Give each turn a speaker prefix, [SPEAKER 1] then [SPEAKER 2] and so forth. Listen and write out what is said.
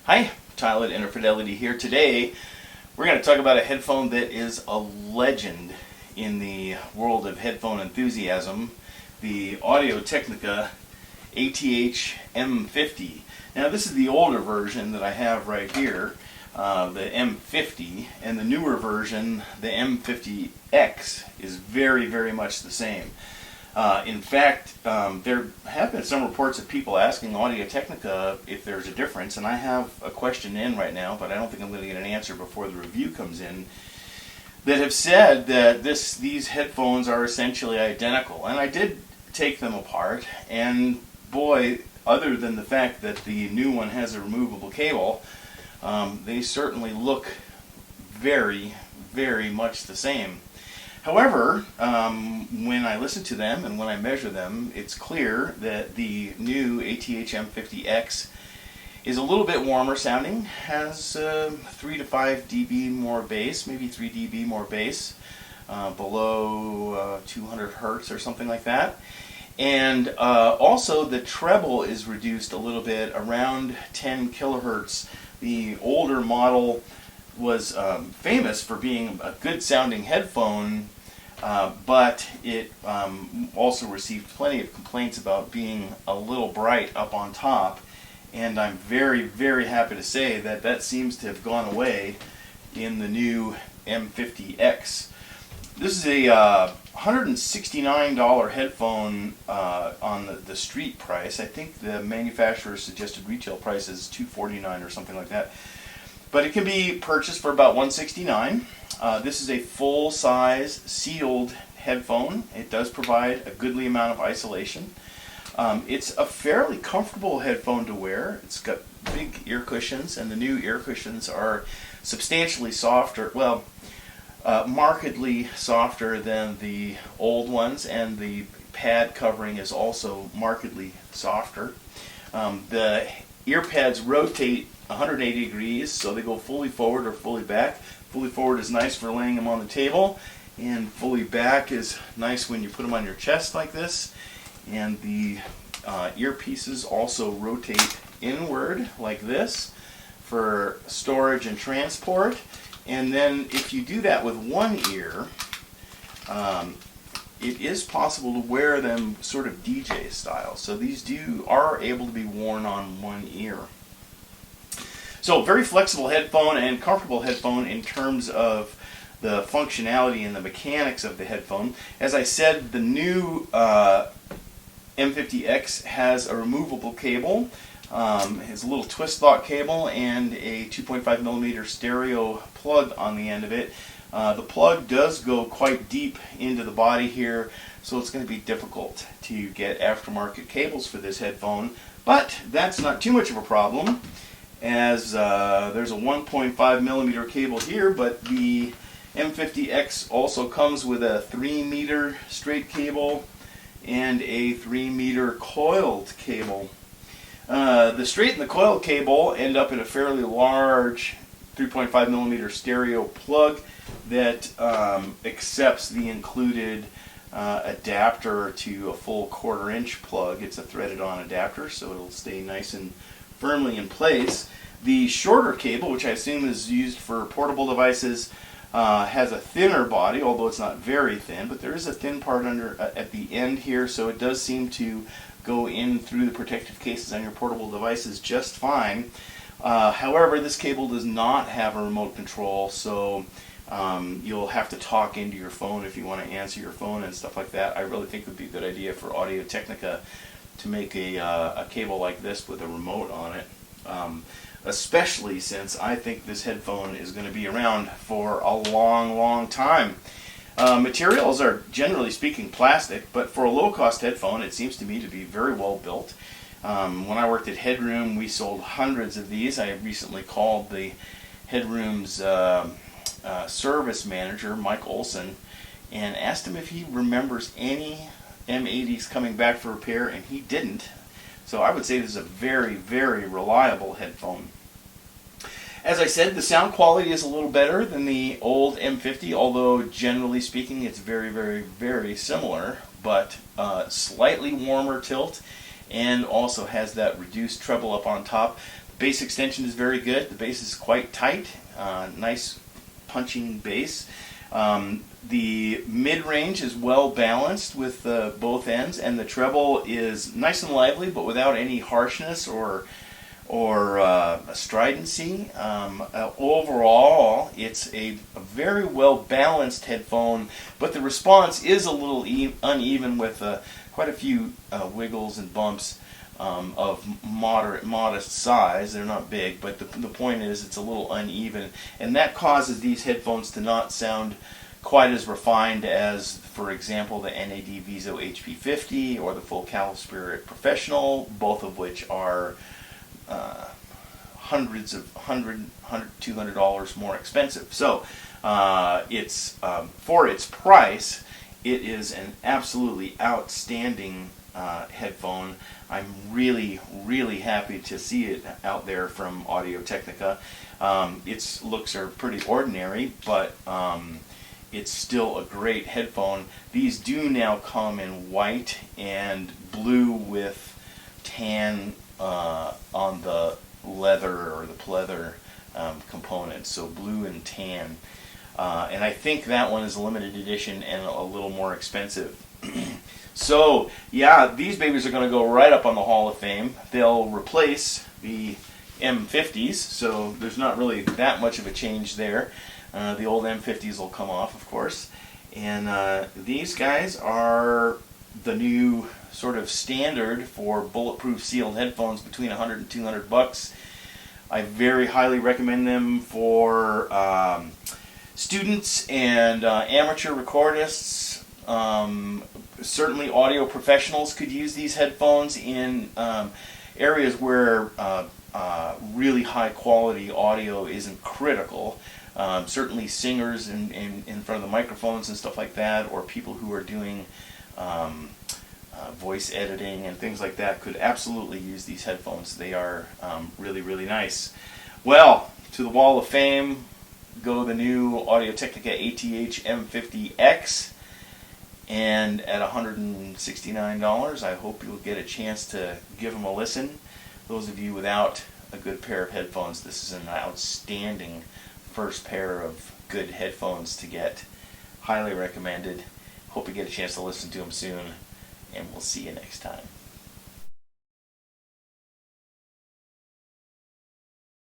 [SPEAKER 1] Hi, Tyler at Interfidelity here. Today we're going to talk about a headphone that is a legend in the world of headphone enthusiasm, the Audio-Technica ATH M50. Now this is the older version that I have right here, the M50, and the newer version, the M50X, is very much the same. In fact, there have been some reports of people asking Audio-Technica if there's a difference, and I have a question in right now, but I don't think I'm going to get an answer before the review comes in, that have said that these headphones are essentially identical. And I did take them apart, and boy, other than the fact that the new one has a removable cable, they certainly look very much the same. However, when I listen to them and when I measure them, it's clear that the new ATH M50X is a little bit warmer sounding, has 3 to 5 dB more bass, maybe 3 dB more bass, below 200 hertz or something like that. And also the treble is reduced a little bit, around 10 kilohertz. The older model was famous for being a good sounding headphone, but it also received plenty of complaints about being a little bright up on top, and I'm very happy to say that that seems to have gone away in the new M50X. This is a $169 headphone on the street price. I think the manufacturer's suggested retail price is $249 or something like that. But it can be purchased for about $169. This is a full-size sealed headphone. It does provide a goodly amount of isolation. It's a fairly comfortable headphone to wear. It's got big ear cushions, and the new ear cushions are substantially softer, well, markedly softer than the old ones, and the pad covering is also markedly softer. The ear pads rotate 180 degrees, so they go fully forward or fully back. Fully forward is nice for laying them on the table, and fully back is nice when you put them on your chest like this. And the earpieces also rotate inward like this for storage and transport. And then if you do that with one ear, it is possible to wear them sort of DJ style. So these are able to be worn on one ear. So very flexible headphone and comfortable headphone in terms of the functionality and the mechanics of the headphone. As I said, the new M50X has a removable cable. Has a little twist lock cable and a 2.5 millimeter stereo plug on the end of it. The plug does go quite deep into the body here, so it's going to be difficult to get aftermarket cables for this headphone, but that's not too much of a problem, as there's a 1.5 millimeter cable here, but the M50X also comes with a 3 meter straight cable and a 3 meter coiled cable. The straight and the coiled cable end up in a fairly large 3.5 millimeter stereo plug that accepts the included adapter to a full 1/4 inch plug. It's a threaded on adapter, so it'll stay nice and firmly in place. The shorter cable, which I assume is used for portable devices, has a thinner body, although it's not very thin, but there is a thin part under at the end here, so it does seem to go in through the protective cases on your portable devices just fine. However, this cable does not have a remote control, so you'll have to talk into your phone if you want to answer your phone and stuff like that. I really think it would be a good idea for Audio-Technica to make a cable like this with a remote on it, especially since I think this headphone is going to be around for a long time. Materials are, generally speaking, plastic, but for a low-cost headphone, it seems to me to be very well built. When I worked at Headroom, we sold hundreds of these. I recently called the Headroom's service manager, Mike Olson, and asked him if he remembers any M80s coming back for repair, and he didn't. So I would say this is a very reliable headphone. As I said, the sound quality is a little better than the old M50, although generally speaking it's very similar, but slightly warmer tilt, and also has that reduced treble up on top. Bass extension is very good. The bass is quite tight, nice punching bass. The mid-range is well balanced with both ends, and the treble is nice and lively, but without any harshness or stridency. Overall, it's a very well balanced headphone, but the response is a little uneven with quite a few wiggles and bumps of modest size. They're not big, but the point is it's a little uneven, and that causes these headphones to not sound quite as refined as, for example, the NAD Viso HP50 or the Full Cattle Spirit Professional, both of which are $200 more expensive. So it's for its price, it is an absolutely outstanding headphone. I'm really happy to see it out there from Audio-Technica. Its looks are pretty ordinary, but it's still a great headphone. These do now come in white and blue with tan on the leather or the pleather components, so blue and tan. And I think that one is a limited edition and a little more expensive. So, yeah, these babies are going to go right up on the Hall of Fame. They'll replace the M50s, so there's not really that much of a change there. The old M50s will come off, of course. And these guys are the new sort of standard for bulletproof sealed headphones between $100 and $200. I very highly recommend them for students and amateur recordists. Certainly audio professionals could use these headphones in areas where really high quality audio isn't critical. Certainly singers in front of the microphones and stuff like that, or people who are doing voice editing and things like that could absolutely use these headphones. They are really nice. Well, to the Wall of Fame go the new Audio-Technica ATH M50x, and at $169 I hope you'll get a chance to give them a listen. Those of you without a good pair of headphones, this is an outstanding first pair of good headphones to get. Highly recommended. Hope you get a chance to listen to them soon, and we'll see you next time.